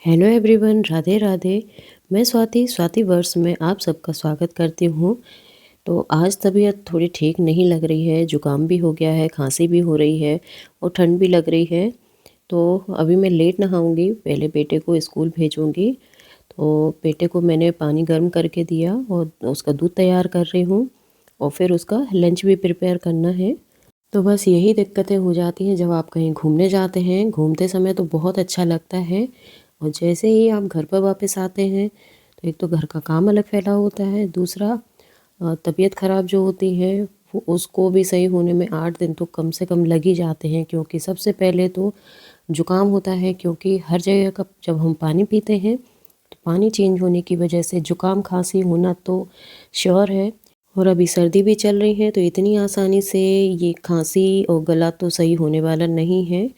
Hello everyone, Radhe Radhe. मैं स्वाति वर्ष में आप सबका स्वागत करती हूँ। तो आज तबीयत थोड़ी ठीक नहीं लग रही है, जुकाम भी हो गया है, खांसी भी हो रही है और ठंड भी लग रही है। तो अभी मैं लेट नहाऊंगी, पहले बेटे को स्कूल भेजूंगी। तो बेटे को मैंने पानी गर्म करके दिया और उसका दूध तैयार कर रही हूँ और फिर उसका लंच भी प्रिपेयर करना है। तो बस यही दिक्कतें हो जाती हैं जब आप कहीं घूमने जाते हैं। घूमते समय तो बहुत अच्छा लगता है और जैसे ही आप घर पर वापस आते हैं तो एक तो घर का काम अलग फैला होता है, दूसरा तबीयत ख़राब जो होती है वो उसको भी सही होने में 8 दिन तो कम से कम लग ही जाते हैं। क्योंकि सबसे पहले तो जुकाम होता है, क्योंकि हर जगह का जब हम पानी पीते हैं तो पानी चेंज होने की वजह से जुकाम खांसी होना तो श्योर है। और अभी सर्दी भी चल रही है तो इतनी आसानी से ये खांसी और गला तो सही होने वाला नहीं है।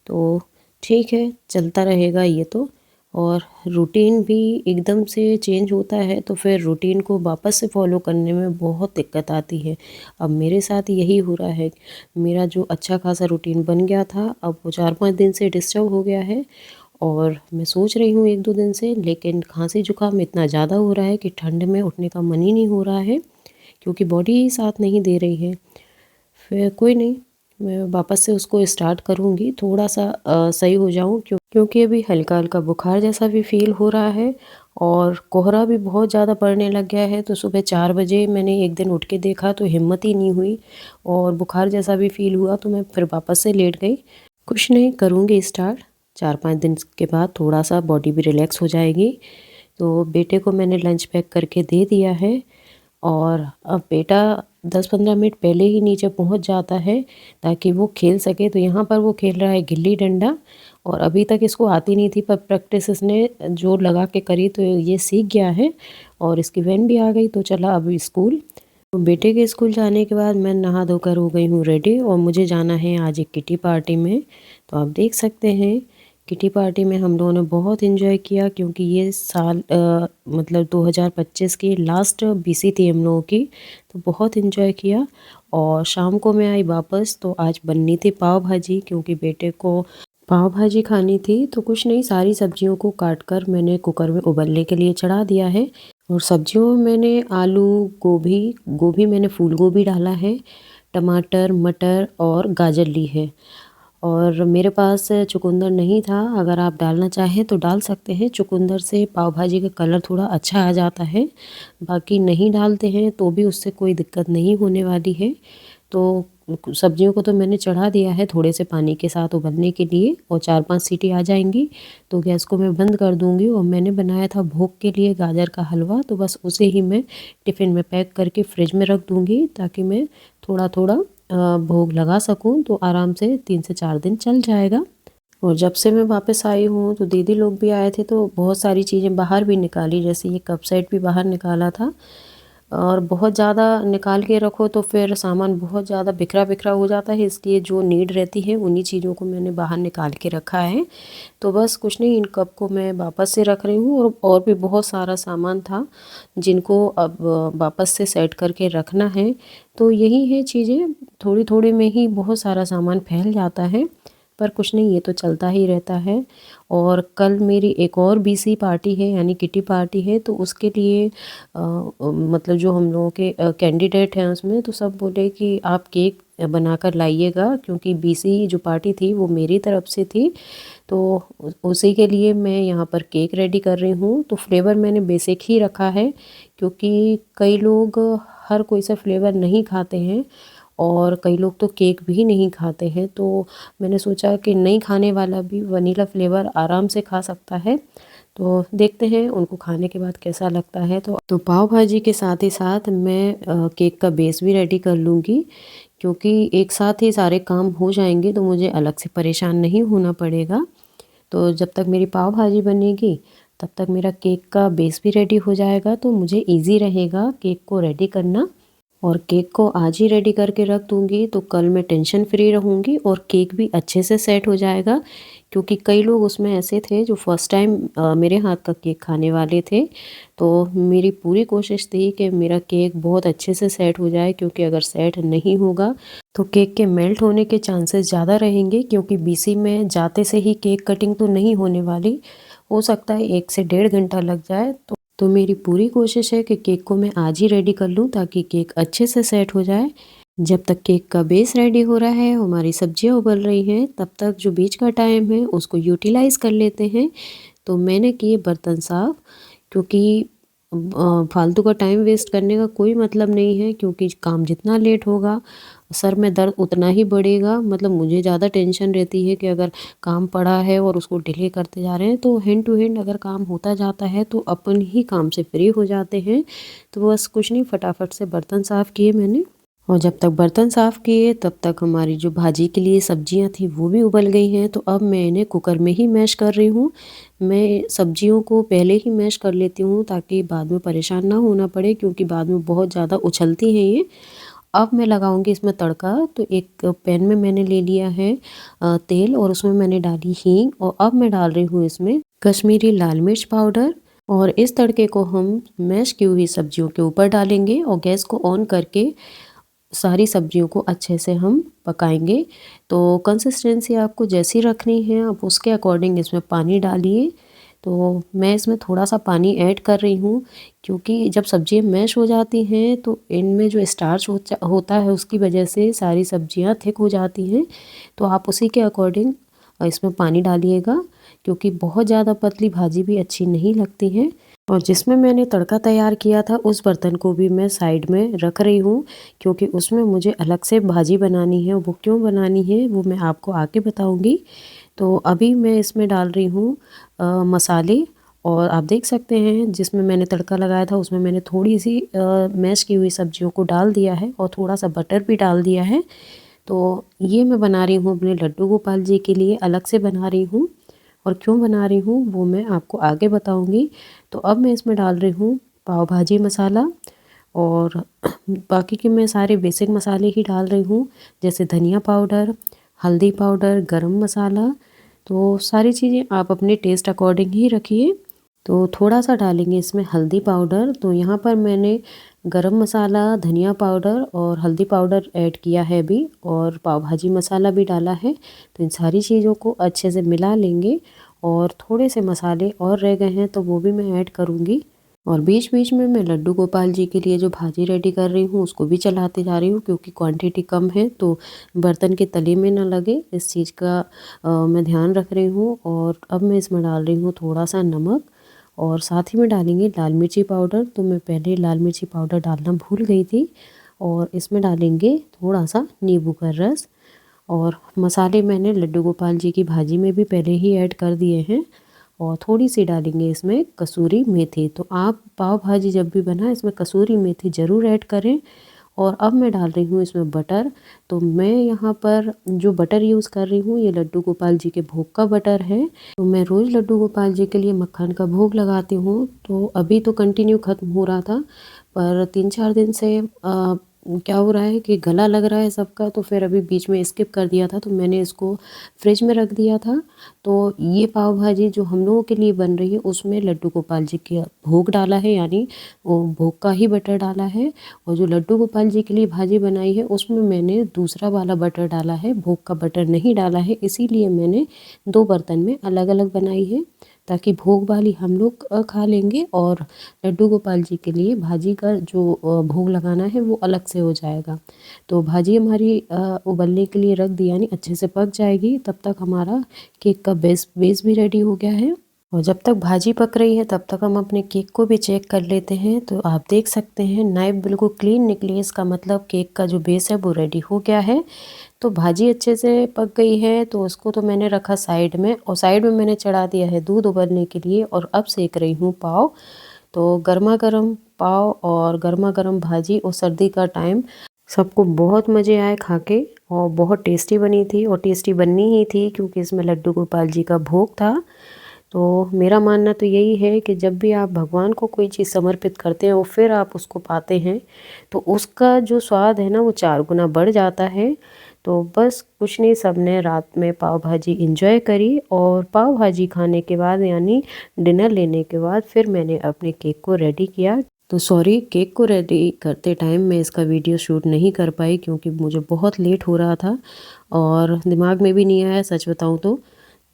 तो ठीक है, चलता रहेगा ये तो। और रूटीन भी एकदम से चेंज होता है तो फिर रूटीन को वापस से फॉलो करने में बहुत दिक्कत आती है। अब मेरे साथ यही हो रहा है। मेरा जो अच्छा खासा रूटीन बन गया था अब वो 4-5 दिन से डिस्टर्ब हो गया है। और मैं सोच रही हूँ 1-2 दिन से, लेकिन खांसी जुकाम इतना ज़्यादा हो रहा है कि ठंड में उठने का मन ही नहीं हो रहा है, क्योंकि बॉडी ही साथ नहीं दे रही है। फिर कोई नहीं, मैं वापस से उसको स्टार्ट करूँगी, थोड़ा सा सही हो जाऊँ। क्योंकि अभी हल्का हल्का बुखार जैसा भी फील हो रहा है और कोहरा भी बहुत ज़्यादा पड़ने लग गया है। तो सुबह 4 बजे मैंने एक दिन उठ के देखा तो हिम्मत ही नहीं हुई और बुखार जैसा भी फील हुआ तो मैं फिर वापस से लेट गई। कुछ नहीं, करूँगी स्टार्ट। 4-5 दिन के बाद थोड़ा सा बॉडी भी रिलैक्स हो जाएगी। तो बेटे को मैंने लंच पैक करके दे दिया है और अब बेटा 10-15 मिनट पहले ही नीचे पहुंच जाता है ताकि वो खेल सके। तो यहाँ पर वो खेल रहा है गिल्ली डंडा और अभी तक इसको आती नहीं थी, पर प्रैक्टिस इसने जोर लगा के करी तो ये सीख गया है। और इसकी वैन भी आ गई तो चला अभी स्कूल। तो बेटे के स्कूल जाने के बाद मैं नहा धोकर हो गई हूँ रेडी और मुझे जाना है आज एक किटी पार्टी में। तो आप देख सकते हैं किटी पार्टी में हम लोगों ने बहुत इन्जॉय किया, क्योंकि ये साल मतलब 2025 की लास्ट बीसी थी हम लोगों की। तो बहुत इन्जॉय किया और शाम को मैं आई वापस तो आज बननी थी पाव भाजी, क्योंकि बेटे को पाव भाजी खानी थी। तो कुछ नहीं, सारी सब्जियों को काट कर मैंने कुकर में उबलने के लिए चढ़ा दिया है। और सब्जियों में मैंने आलू, गोभी गोभी मैंने फूल गोभी डाला है, टमाटर, मटर और गाजर ली है। और मेरे पास चुकंदर नहीं था, अगर आप डालना चाहें तो डाल सकते हैं। चुकंदर से पाव भाजी का कलर थोड़ा अच्छा आ जाता है, बाकी नहीं डालते हैं तो भी उससे कोई दिक्कत नहीं होने वाली है। तो सब्जियों को तो मैंने चढ़ा दिया है थोड़े से पानी के साथ उबलने के लिए और 4-5 सीटी आ जाएंगी तो गैस को मैं बंद कर दूंगी। और मैंने बनाया था भोग के लिए गाजर का हलवा, तो बस उसे ही मैं टिफ़िन में पैक करके फ्रिज में रख दूंगी ताकि मैं थोड़ा थोड़ा भोग लगा सकूं। तो आराम से 3 से 4 दिन चल जाएगा। और जब से मैं वापस आई हूँ तो दीदी लोग भी आए थे तो बहुत सारी चीज़ें बाहर भी निकाली, जैसे ये कप सेट भी बाहर निकाला था। और बहुत ज़्यादा निकाल के रखो तो फिर सामान बहुत ज़्यादा बिखरा बिखरा हो जाता है, इसलिए जो नीड रहती है उन्हीं चीज़ों को मैंने बाहर निकाल के रखा है। तो बस कुछ नहीं, इन कप को मैं वापस से रख रही हूँ और भी बहुत सारा सामान था जिनको अब वापस से सेट करके रखना है। तो यही है चीज़ें, थोड़ी थोड़ी में ही बहुत सारा सामान फैल जाता है, पर कुछ नहीं, ये तो चलता ही रहता है। और कल मेरी एक और बीसी पार्टी है, यानी किटी पार्टी है। तो उसके लिए मतलब जो हम लोगों के कैंडिडेट हैं उसमें तो सब बोले कि आप केक बनाकर लाइएगा, क्योंकि बीसी जो पार्टी थी वो मेरी तरफ से थी। तो उसी के लिए मैं यहाँ पर केक रेडी कर रही हूँ। तो फ्लेवर मैंने बेसिक ही रखा है, क्योंकि कई लोग हर कोई सा फ्लेवर नहीं खाते हैं और कई लोग तो केक भी नहीं खाते हैं। तो मैंने सोचा कि नहीं खाने वाला भी वनीला फ्लेवर आराम से खा सकता है। तो देखते हैं उनको खाने के बाद कैसा लगता है। तो पाव भाजी के साथ ही साथ मैं केक का बेस भी रेडी कर लूँगी, क्योंकि एक साथ ही सारे काम हो जाएंगे तो मुझे अलग से परेशान नहीं होना पड़ेगा। तो जब तक मेरी पाव भाजी बनेगी तब तक मेरा केक का बेस भी रेडी हो जाएगा, तो मुझे इजी रहेगा केक को रेडी करना। और केक को आज ही रेडी करके रख दूँगी तो कल मैं टेंशन फ्री रहूँगी और केक भी अच्छे से सेट हो जाएगा। क्योंकि कई लोग उसमें ऐसे थे जो फर्स्ट टाइम मेरे हाथ का केक खाने वाले थे। तो मेरी पूरी कोशिश थी कि मेरा केक बहुत अच्छे से सेट हो जाए, क्योंकि अगर सेट नहीं होगा तो केक के मेल्ट होने के चांसेस ज़्यादा रहेंगे, क्योंकि बीसी में जाते से ही केक कटिंग तो नहीं होने वाली। हो सकता है 1 से डेढ़ घंटा लग जाए। तो मेरी पूरी कोशिश है कि केक को मैं आज ही रेडी कर लूँ ताकि केक अच्छे से सेट हो जाए। जब तक केक का बेस रेडी हो रहा है, हमारी सब्जियां उबल रही हैं, तब तक जो बीच का टाइम है उसको यूटिलाइज़ कर लेते हैं। तो मैंने किए बर्तन साफ़, क्योंकि फालतू का टाइम वेस्ट करने का कोई मतलब नहीं है, क्योंकि काम जितना लेट होगा सर में दर्द उतना ही बढ़ेगा। मतलब मुझे ज़्यादा टेंशन रहती है कि अगर काम पड़ा है और उसको डिले करते जा रहे हैं, तो हैंड टू हैंड अगर काम होता जाता है तो अपन ही काम से फ्री हो जाते हैं। तो बस कुछ नहीं, फटाफट से बर्तन साफ़ किए मैंने। और जब तक बर्तन साफ़ किए तब तक हमारी जो भाजी के लिए सब्जियां थी वो भी उबल गई हैं। तो अब मैं इन्हें कुकर में ही मैश कर रही हूँ। मैं सब्जियों को पहले ही मैश कर लेती हूँ ताकि बाद में परेशान ना होना पड़े, क्योंकि बाद में बहुत ज़्यादा उछलती हैं ये। अब मैं लगाऊंगी इसमें तड़का। तो एक पैन में मैंने ले लिया है तेल, और उसमें मैंने डाली हींग, और अब मैं डाल रही हूँ इसमें कश्मीरी लाल मिर्च पाउडर। और इस तड़के को हम मैश की हुई सब्जियों के ऊपर डालेंगे और गैस को ऑन करके सारी सब्जियों को अच्छे से हम पकाएंगे। तो कंसिस्टेंसी आपको जैसी रखनी है आप उसके अकॉर्डिंग इसमें पानी डालिए। तो मैं इसमें थोड़ा सा पानी ऐड कर रही हूँ, क्योंकि जब सब्जियाँ मैश हो जाती हैं तो इनमें जो स्टार्च होता है उसकी वजह से सारी सब्जियाँ थिक हो जाती हैं। तो आप उसी के अकॉर्डिंग इसमें पानी डालिएगा, क्योंकि बहुत ज़्यादा पतली भाजी भी अच्छी नहीं लगती है। और जिसमें मैंने तड़का तैयार किया था उस बर्तन को भी मैं साइड में रख रही हूँ, क्योंकि उसमें मुझे अलग से भाजी बनानी है। वो क्यों बनानी है वो मैं आपको आगे बताऊँगी। तो अभी मैं इसमें डाल रही हूँ मसाले। और आप देख सकते हैं जिसमें मैंने तड़का लगाया था उसमें मैंने थोड़ी सी मैश की हुई सब्जियों को डाल दिया है और थोड़ा सा बटर भी डाल दिया है। तो ये मैं बना रही हूँ अपने लड्डू गोपाल जी के लिए, अलग से बना रही हूँ। और क्यों बना रही हूँ वो मैं आपको आगे बताऊँगी। तो अब मैं इसमें डाल रही हूँ पाव भाजी मसाला, और बाकी के मैं सारे बेसिक मसाले ही डाल रही हूँ, जैसे धनिया पाउडर, हल्दी पाउडर, गरम मसाला। तो सारी चीज़ें आप अपने टेस्ट अकॉर्डिंग ही रखिए। तो थोड़ा सा डालेंगे इसमें हल्दी पाउडर। तो यहाँ पर मैंने गरम मसाला, धनिया पाउडर और हल्दी पाउडर ऐड किया है अभी, और पाव भाजी मसाला भी डाला है। तो इन सारी चीज़ों को अच्छे से मिला लेंगे। और थोड़े से मसाले और रह गए हैं तो वो भी मैं ऐड करूँगी। और बीच बीच में मैं लड्डू गोपाल जी के लिए जो भाजी रेडी कर रही हूँ उसको भी चलाते जा रही हूँ, क्योंकि क्वांटिटी कम है तो बर्तन के तले में ना लगे, इस चीज़ का मैं ध्यान रख रही हूँ। और अब मैं इसमें डाल रही हूँ थोड़ा सा नमक, और साथ ही में डालेंगे लाल मिर्ची पाउडर। तो मैं पहले लाल मिर्ची पाउडर डालना भूल गई थी। और इसमें डालेंगे थोड़ा सा नींबू का रस। और मसाले मैंने लड्डू गोपाल जी की भाजी में भी पहले ही ऐड कर दिए हैं। और थोड़ी सी डालेंगे इसमें कसूरी मेथी। तो आप पाव भाजी जब भी बनाए इसमें कसूरी मेथी ज़रूर ऐड करें। और अब मैं डाल रही हूँ इसमें बटर। तो मैं यहाँ पर जो बटर यूज़ कर रही हूँ ये लड्डू गोपाल जी के भोग का बटर है। तो मैं रोज़ लड्डू गोपाल जी के लिए मक्खन का भोग लगाती हूँ। तो अभी तो कंटिन्यू ख़त्म हो रहा था, पर 3-4 दिन से क्या हो रहा है कि गला लग रहा है सबका, तो फिर अभी बीच में स्किप कर दिया था। तो मैंने इसको फ्रिज में रख दिया था। तो ये पाव भाजी जो हम लोगों के लिए बन रही है उसमें लड्डू गोपाल जी के भोग डाला है, यानी वो भोग का ही बटर डाला है। और जो लड्डू गोपाल जी के लिए भाजी बनाई है उसमें मैंने दूसरा वाला बटर डाला है, भोग का बटर नहीं डाला है। इसीलिए मैंने 2 बर्तन में अलग अलग बनाई है, ताकि भोग वाली हम लोग खा लेंगे और लड्डू गोपाल जी के लिए भाजी का जो भोग लगाना है वो अलग से हो जाएगा। तो भाजी हमारी उबलने के लिए रख दी, यानी अच्छे से पक जाएगी। तब तक हमारा केक का बेस भी रेडी हो गया है। और जब तक भाजी पक रही है तब तक हम अपने केक को भी चेक कर लेते हैं। तो आप देख सकते हैं नाइफ बिल्कुल क्लीन निकली है, इसका मतलब केक का जो बेस है वो रेडी हो गया है। तो भाजी अच्छे से पक गई है, तो उसको तो मैंने रखा साइड में, और साइड में मैंने चढ़ा दिया है दूध उबलने के लिए। और अब सेक रही हूँ पाव। तो गर्मा गर्म पाव और गर्मा गर्म भाजी, और सर्दी का टाइम, सबको बहुत मज़े आए खा के। और बहुत टेस्टी बनी थी, और टेस्टी बननी ही थी क्योंकि इसमें लड्डू गोपाल जी का भोग था। तो मेरा मानना तो यही है कि जब भी आप भगवान को कोई चीज़ समर्पित करते हैं और फिर आप उसको पाते हैं तो उसका जो स्वाद है ना वो 4 गुना बढ़ जाता है। तो बस कुछ नहीं, सबने रात में पाव भाजी इंजॉय करी, और पाव भाजी खाने के बाद यानी डिनर लेने के बाद फिर मैंने अपने केक को रेडी किया। तो सॉरी, केक को रेडी करते टाइम मैं इसका वीडियो शूट नहीं कर पाई, क्योंकि मुझे बहुत लेट हो रहा था और दिमाग में भी नहीं आया, सच बताऊं तो।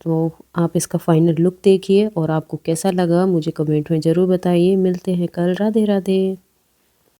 तो आप इसका फाइनल लुक देखिए और आपको कैसा लगा मुझे कमेंट में ज़रूर बताइए। मिलते हैं कल। राधे राधे।